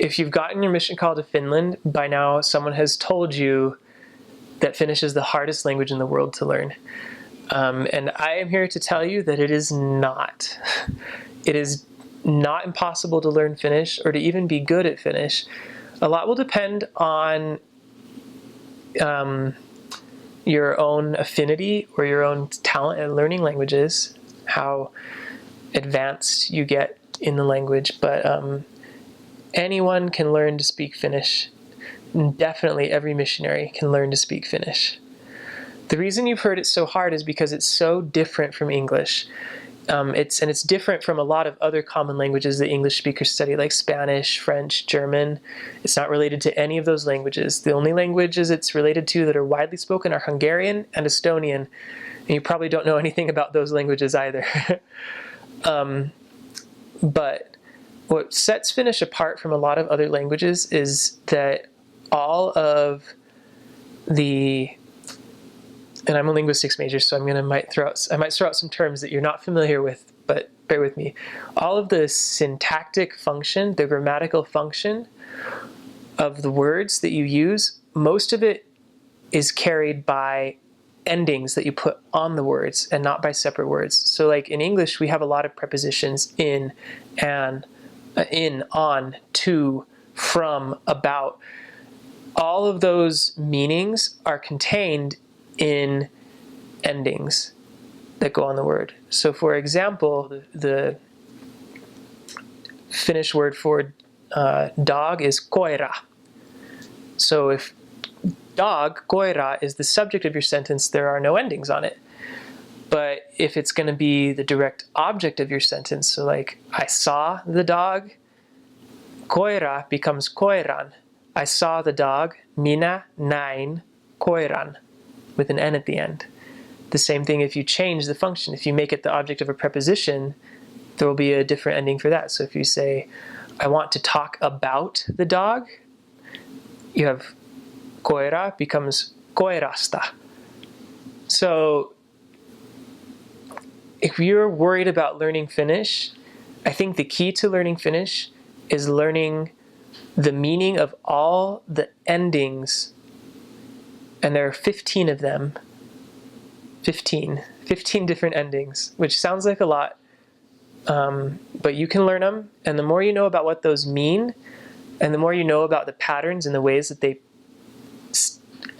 if you've gotten your mission call to Finland, by now someone has told you that Finnish is the hardest language in the world to learn. And I am here to tell you that it is not. It is not impossible to learn Finnish or to even be good at Finnish. A lot will depend on your own affinity or your own talent at learning languages, how advanced you get in the language, but anyone can learn to speak Finnish. Definitely every missionary can learn to speak Finnish. The reason you've heard it so hard is because it's so different from English. It's different from a lot of other common languages that English speakers study, like Spanish, French, German. It's not related to any of those languages. The only languages it's related to that are widely spoken are Hungarian and Estonian, and you probably don't know anything about those languages either. But what sets Finnish apart from a lot of other languages is that all of the, and I'm a linguistics major, so I might throw out some terms that you're not familiar with, but bear with me. All of the syntactic function, the grammatical function of the words that you use, most of it is carried by endings that you put on the words and not by separate words. So like in English, we have a lot of prepositions in, and, in, on, to, from, about. All of those meanings are contained in endings that go on the word. So for example, the Finnish word for dog is koira. So if dog, koira, is the subject of your sentence, there are no endings on it. But if it's going to be the direct object of your sentence, so like I saw the dog, koira becomes koiran. I saw the dog, minä näin koiran, with an N at the end. The same thing if you change the function. If you make it the object of a preposition, there will be a different ending for that. So if you say, I want to talk about the dog, you have koira becomes koirasta. So if you're worried about learning Finnish, I think the key to learning Finnish is learning the meaning of all the endings, and there are 15 of them. 15 different endings, which sounds like a lot, but you can learn them, and the more you know about what those mean, and the more you know about the patterns and the ways that they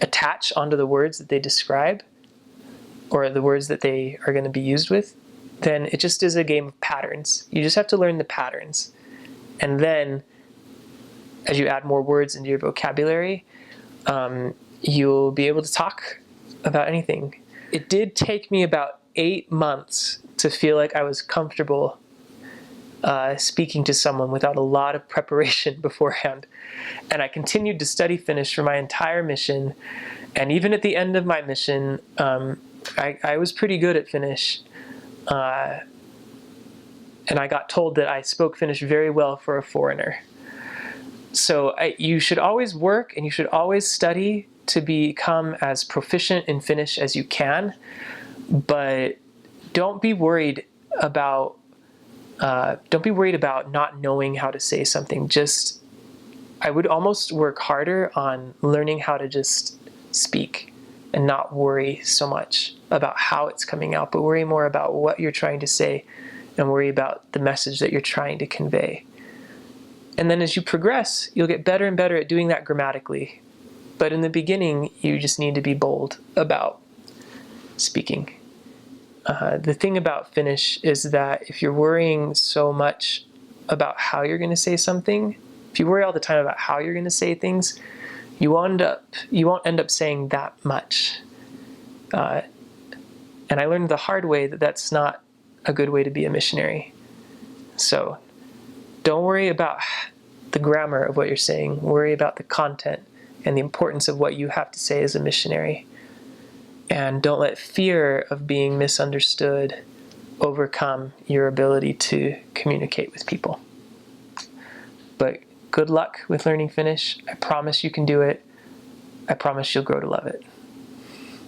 attach onto the words that they describe, or the words that they are going to be used with, then it just is a game of patterns. You just have to learn the patterns, and then as you add more words into your vocabulary, you'll be able to talk about anything. It did take me about 8 months to feel like I was comfortable speaking to someone without a lot of preparation beforehand. And I continued to study Finnish for my entire mission. And even at the end of my mission, I was pretty good at Finnish. And I got told that I spoke Finnish very well for a foreigner. So you should always work and you should always study to become as proficient in Finnish as you can, but don't be worried about not knowing how to say something. I would almost work harder on learning how to just speak and not worry so much about how it's coming out, but worry more about what you're trying to say and worry about the message that you're trying to convey. And then as you progress, you'll get better and better at doing that grammatically. But in the beginning, you just need to be bold about speaking. The thing about Finnish is that if you're worrying so much about how you're going to say something, if you worry all the time about how you're going to say things, you won't end up saying that much. And I learned the hard way that that's not a good way to be a missionary. So don't worry about the grammar of what you're saying. Worry about the content and the importance of what you have to say as a missionary. And don't let fear of being misunderstood overcome your ability to communicate with people. But good luck with learning Finnish. I promise you can do it. I promise you'll grow to love it.